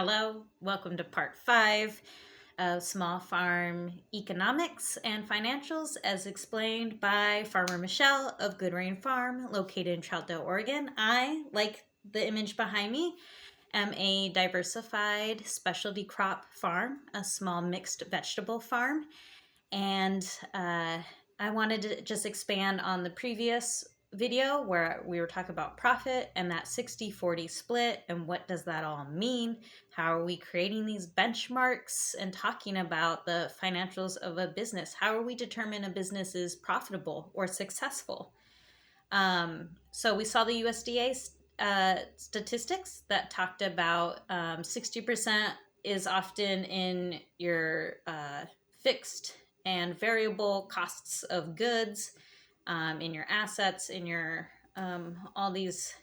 Hello, welcome to part 5 of Small Farm Economics and Financials as explained by Farmer Michelle of Good Rain Farm located in Troutdale, Oregon. I, like the image behind me, am a diversified specialty crop farm, a small mixed vegetable farm, and I wanted to just expand on the previous video where we were talking about profit and that 60-40 split and what does that all mean. How are we creating these benchmarks and talking about the financials of a business? How are we determine a business is profitable or successful? So we saw the USDA statistics that talked about 60% is often in your fixed and variable costs of goods, in your assets, in your all these,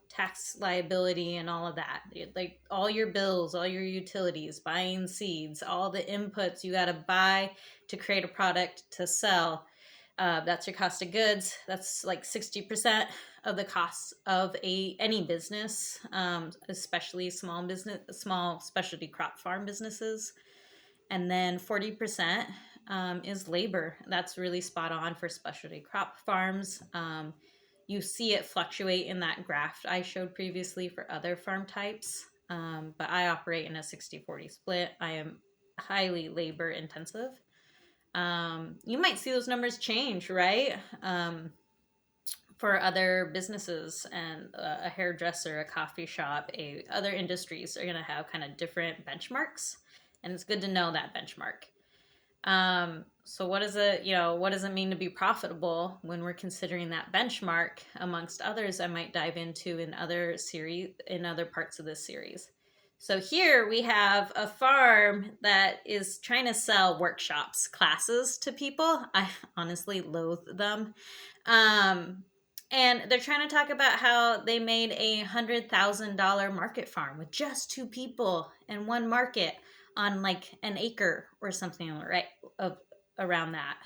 tax liability and all of that. Like all your bills, all your utilities, buying seeds, all the inputs you got to buy to create a product to sell. That's your cost of goods. That's like 60% of the costs of any business, especially small specialty crop farm businesses. And then 40% is labor. That's really spot on for specialty crop farms. You see it fluctuate in that graph I showed previously for other farm types, but I operate in a 60-40 split. I am highly labor intensive. You might see those numbers change, right? For other businesses and a hairdresser, a coffee shop, other industries are going to have kind of different benchmarks, and it's good to know that benchmark. So what does it mean to be profitable when we're considering that benchmark amongst others I might dive into in other parts of this series. So here we have a farm that is trying to sell workshops, classes to people. I honestly loathe them. And they're trying to talk about how they made a $100,000 market farm with just two people and one market on like an acre or something, right? Around that.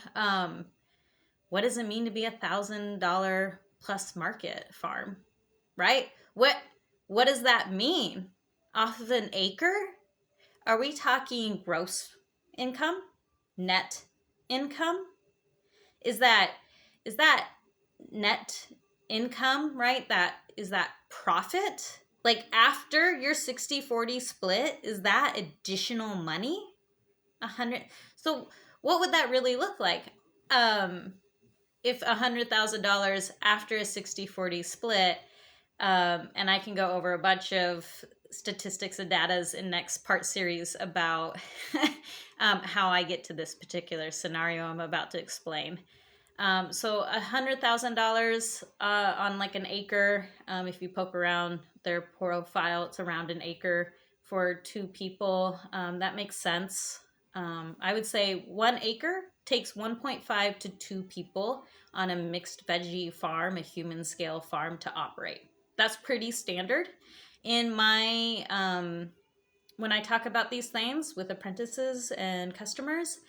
What does it mean to be $1,000 plus market farm, right? What does that mean? Off of an acre? Are we talking gross income? Net income? Is that net income, right? Is that profit? Like after your 60-40 split, is that additional money? 100. So what would that really look like? If $100,000 after a 60-40 split, and I can go over a bunch of statistics and datas in next part series about how I get to this particular scenario I'm about to explain. So $100,000 on like an acre. If you poke around their profile, it's around an acre for two people. That makes sense. I would say 1 acre takes 1.5 to 2 people on a mixed veggie farm, a human scale farm, to operate. That's pretty standard. In my when I talk about these things with apprentices and customers,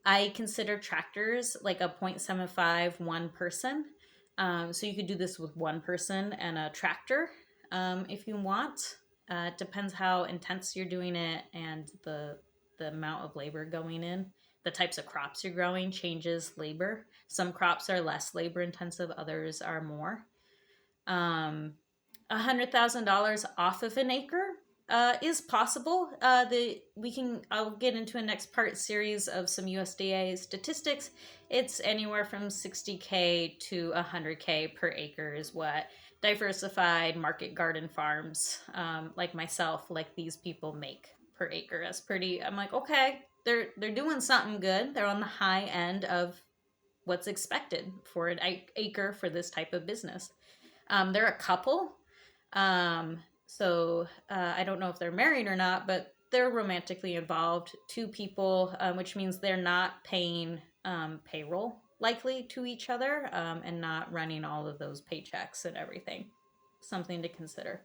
I consider tractors like a 0.75 one person. So you could do this with one person and a tractor if you want. It depends how intense you're doing it and the amount of labor going in. The types of crops you're growing changes labor. Some crops are less labor intensive, others are more. $100,000 off of an acre is possible. I'll get into a next part series of some USDA statistics. It's anywhere from 60K to 100K per acre is what diversified market garden farms like myself, like these people, make per acre. That's pretty. I'm like, okay, they're doing something good. They're on the high end of what's expected for an acre for this type of business. They're a couple. So I don't know if they're married or not, but they're romantically involved. Two people, which means they're not paying payroll likely to each other and not running all of those paychecks and everything. Something to consider.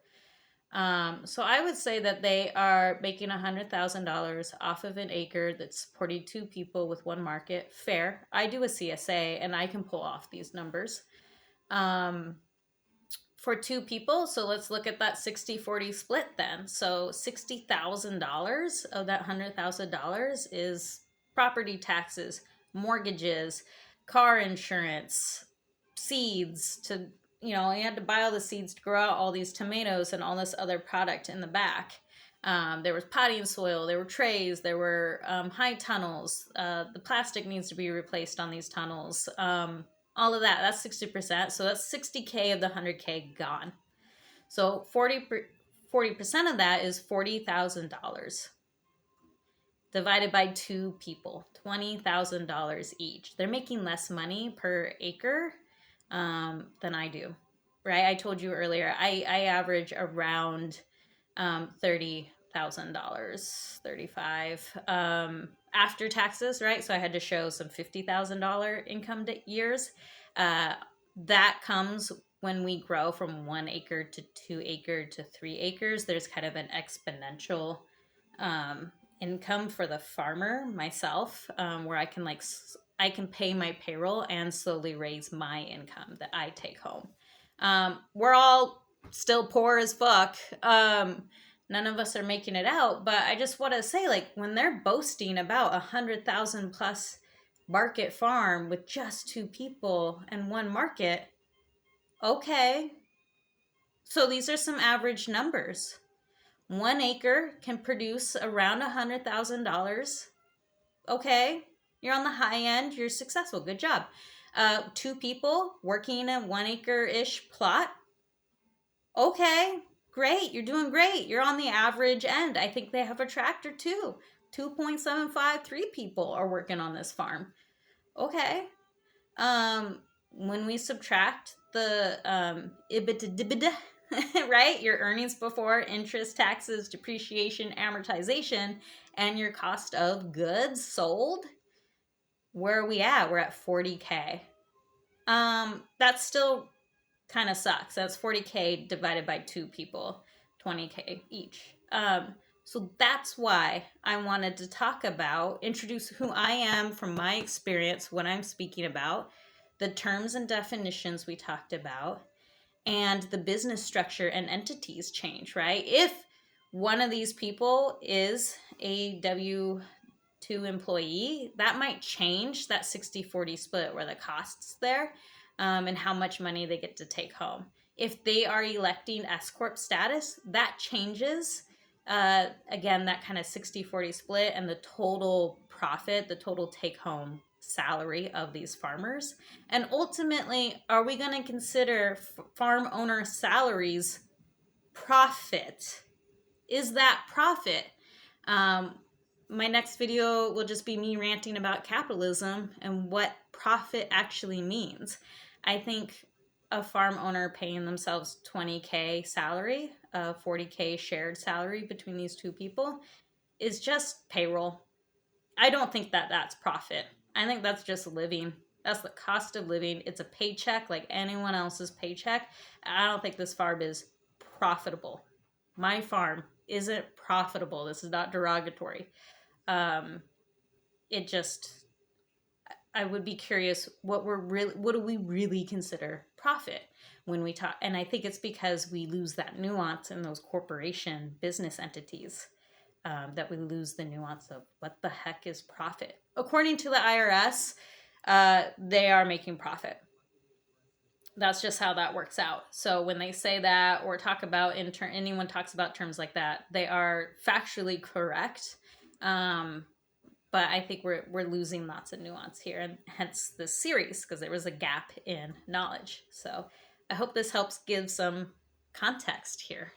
So I would say that they are making $100,000 off of an acre that's supporting two people with one market. Fair. I do a CSA and I can pull off these numbers. for two people. So let's look at that 60-40 split then. So $60,000 of that $100,000 is property taxes, mortgages, car insurance, seeds to, you had to buy all the seeds to grow out all these tomatoes and all this other product in the back. There was potting soil, there were trays, there were high tunnels. The plastic needs to be replaced on these tunnels. All of that, that's 60%. So that's 60K of the 100K gone. So 40% of that is $40,000 divided by two people, $20,000 each. They're making less money per acre than I do, right? I told you earlier, I average around $30,000, 35 after taxes, right? So I had to show some $50,000 income years. That comes when we grow from 1 acre to 2 acre to 3 acres. There's kind of an exponential income for the farmer, myself, where I can pay my payroll and slowly raise my income that I take home. We're all still poor as fuck. None of us are making it out, but I just want to say, like, when they're boasting about 100,000 plus market farm with just two people and one market, okay. So these are some average numbers. 1 acre can produce around $100,000. Okay, you're on the high end, you're successful, good job. Two people working a 1 acre-ish plot. Okay, great, you're doing great. You're on the average end. I think they have a tractor too. 2.753 people are working on this farm. Okay. When we subtract the EBITDA, right? Your earnings before interest, taxes, depreciation, amortization, and your cost of goods sold, where are we at? We're at 40K. That still kind of sucks. That's 40K divided by two people, 20K each. So that's why I wanted to introduce who I am from my experience, what I'm speaking about, the terms and definitions we talked about, and the business structure and entities change, right? If one of these people is a W-2 employee, that might change that 60-40 split where the cost's there and how much money they get to take home. If they are electing S-Corp status, that changes, again, that kind of 60-40 split and the total profit, the total take-home salary of these farmers. And ultimately, are we going to consider farm owner salaries profit? Is that profit? My next video will just be me ranting about capitalism and what profit actually means. I think a farm owner paying themselves 20K salary, 40K shared salary between these two people is just payroll. I don't think that that's profit. I think that's just living. That's the cost of living. It's a paycheck like anyone else's paycheck. I don't think this farm is profitable. My farm isn't profitable. This is not derogatory. I would be curious what do we really consider profit when we talk? And I think it's because we lose that nuance in those corporation business entities. That we lose the nuance of what the heck is profit. According to the IRS, they are making profit. That's just how that works out. So when they say that or talk about anyone talks about terms like that, they are factually correct. But I think we're losing lots of nuance here, and hence this series, because there was a gap in knowledge. So I hope this helps give some context here.